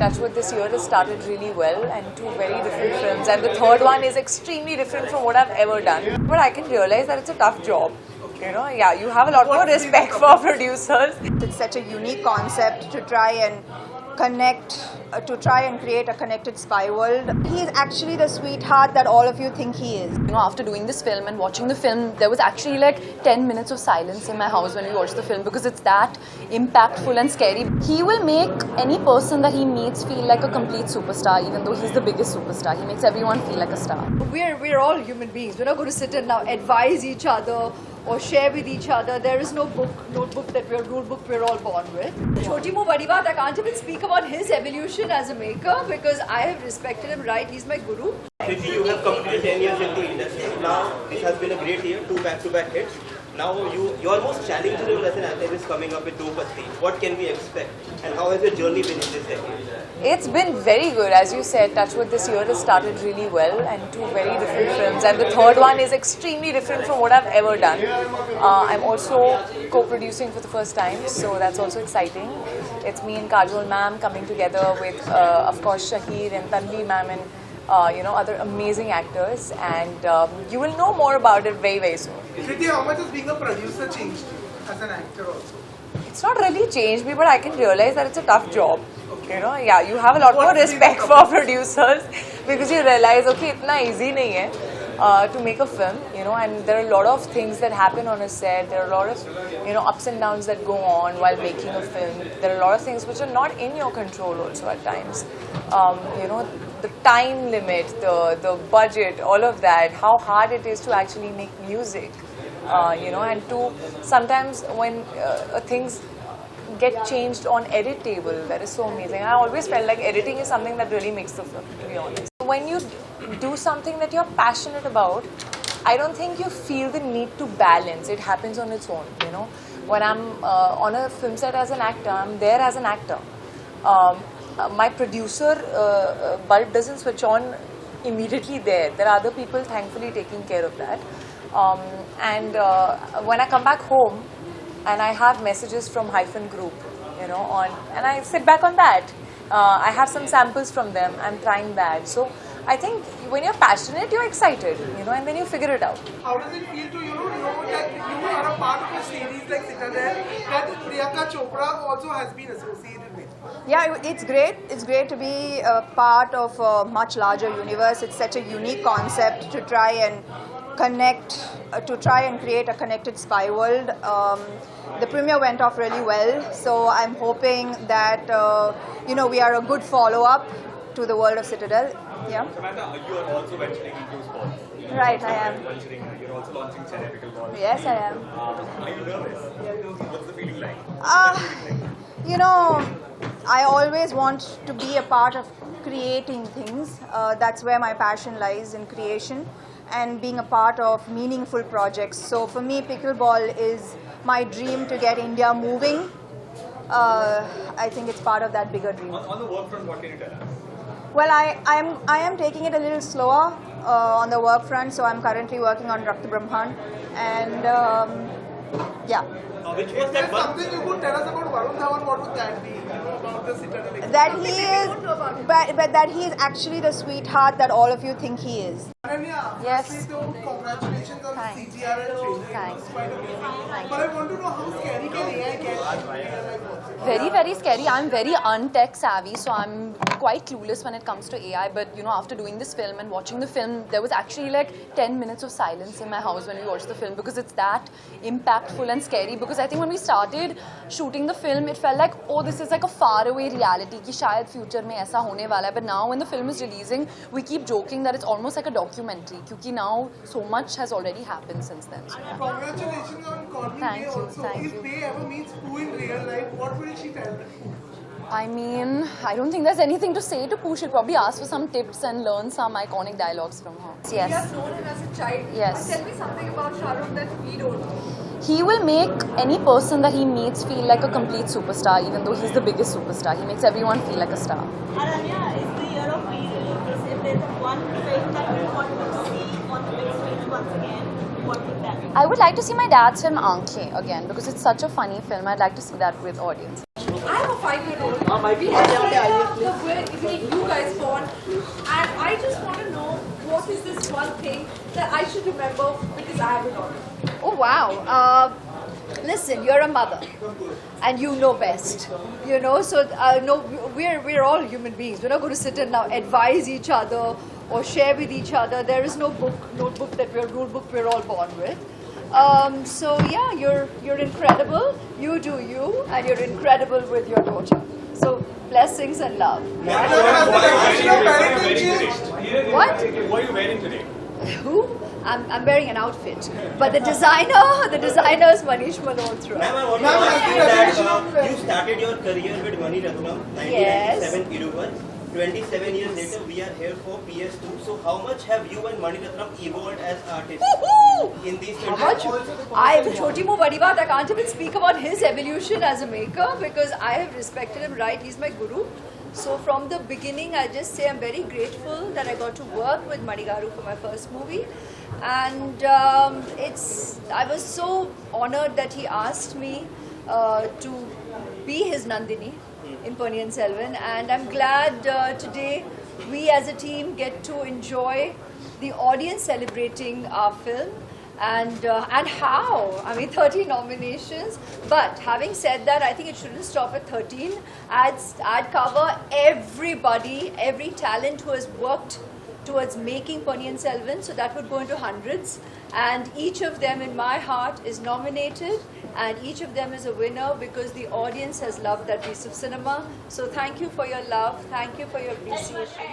touch wood, this year has started really well, and two very different films, and the third one is extremely different from what I've ever done. But I can realize that it's a tough job. You know, yeah, you have a lot more respect for producers. It's such a unique concept to try and connect, to try and create a connected spy world. He's actually the sweetheart that all of you think he is. You know, after doing this film and watching the film, there was actually like 10 minutes of silence in my house when we watched the film because it's that impactful and scary. He will make any person that he meets feel like a complete superstar, even though he's the biggest superstar. He makes everyone feel like a star. We're all human beings. We're not going to sit and now advise each other or share with each other. There is no notebook rule book we're all born with. Choti mo badi baat, I can't even speak about his evolution as a maker because I have respected him, right? He's my guru. Kriti, you have completed 10 years into industry. Now it has been a great year, 2 back-to-back hits. Now your most challenging role as an actor is coming up with Do Pasti. What can we expect? And how has your journey been in this decade? It's been very good. As you said, touch wood, this year has started really well, and two very different films, and the third one is extremely different from what I've ever done. I'm also co-producing for the first time, so that's also exciting. It's me and Kajol ma'am coming together with, of course, Shahir and Tanvi ma'am and other amazing actors, and you will know more about it very, very soon. Kriti, how much has being a producer changed you as an actor also? It's not really changed me, but I can realize that it's a tough job. You know, yeah, you have a lot more respect for producers because you realize, okay, itna easy nahi hai to make a film, you know, and there are a lot of things that happen on a set. There are a lot of, ups and downs that go on while making a film. There are a lot of things which are not in your control also at times. The time limit, the budget, all of that, how hard it is to actually make music, and to sometimes when things get changed on edit table, that is so amazing. I always felt like editing is something that really makes the film, to be honest. When you do something that you're passionate about, I don't think you feel the need to balance. It happens on its own, you know. When I'm on a film set as an actor, I'm there as an actor. My producer bulb doesn't switch on immediately there. There are other people thankfully taking care of that. When I come back home and I have messages from Hyphen Group, and I sit back on that. I have some samples from them. I'm trying that. So I think when you're passionate, you're excited, and then you figure it out. How does it feel to know that you are a part of a series like Citadel that Priyanka Chopra also has been associated with? Yeah, it's great. It's great to be a part of a much larger universe. It's such a unique concept to try and connect, to try and create a connected spy world. The premiere went off really well, so I'm hoping that we are a good follow-up to the world of Citadel. Yeah. Samantha, you are also venturing into sports. Right, I am. You're also launching theoretical balls. Yes, I am. Are you nervous? What's the feeling like? I always want to be a part of creating things. That's where my passion lies, in creation and being a part of meaningful projects. So for me, pickleball is my dream to get India moving. I think it's part of that bigger dream. On the work front, what can you tell us? Well, I am taking it a little slower on the work front, so I'm currently working on Rakta Brahman, and yeah. Which was that one? Something you could tell us about Varun Dhawan, what would that be? About the Citadel? That he is actually the sweetheart that all of you think he is. Ananya, yes. Congratulations on Thanks. CGR and trailer. Thanks. Quite amazing. Thank But I want to know how scary can AI get? Very, very scary. I'm very un-tech savvy, so I'm quite clueless when it comes to AI. But after doing this film and watching the film, there was actually like 10 minutes of silence in my house when we watched the film because it's that impactful and scary. Because I think when we started shooting the film, it felt like, oh, this is like a faraway reality ki shayad future mein aisa hone wala hai. But now when the film is releasing, we keep joking that it's almost like a documentary. Kyunki now so much has already happened since then. So, yeah. Congratulations on calling me also. If May ever meets Pooh in real life, what will she tell me? I mean, I don't think there's anything to say to Pooh. She'll probably ask for some tips and learn some iconic dialogues from her. Yes. You have known him as a child. Yes. Tell me something about Shah Rukh that we don't. He will make any person that he meets feel like a complete superstar, even though he's the biggest superstar. He makes everyone feel like a star. Ananya, it's the year of re-release. If there's one film that you want to see on the big screen once again, what would that be? I would like to see my dad's film Aankhein again because it's such a funny film. I'd like to see that with audience. I have a 5-year-old. We have the that I should remember because I have a lot. Oh wow. Listen, you're a mother, and you know best. You know, so no, we're all human beings. We're not going to sit and now advise each other or share with each other. There is no notebook that rule book we're all born with. So yeah, you're incredible. You do you, and you're incredible with your daughter. So blessings and love. What are you wearing today? Who? I'm wearing an outfit, but the designer is Manish Malhotra. Ma'am, I want to ask you that you started your career with Mani Ratnam, 1997 Iruvas. 27 years later, we are here for PS2. So how much have you and Mani Ratnam evolved as artists in these 20 How much? Choti Mo Badi Baat, I can't even speak about his evolution as a maker because I have respected him, right? He's my guru. So from the beginning, I just say I'm very grateful that I got to work with Mani Garu for my first movie. And I was so honored that he asked me to be his Nandini in Ponniyin Selvan, and I'm glad today we as a team get to enjoy the audience celebrating our film and how. I mean, 13 nominations, but having said that, I think it shouldn't stop at 13. I'd cover everybody, every talent who has worked towards making Ponniyin Selvan, so that would go into hundreds, and each of them in my heart is nominated, and each of them is a winner because the audience has loved that piece of cinema. So thank you for your love, thank you for your appreciation.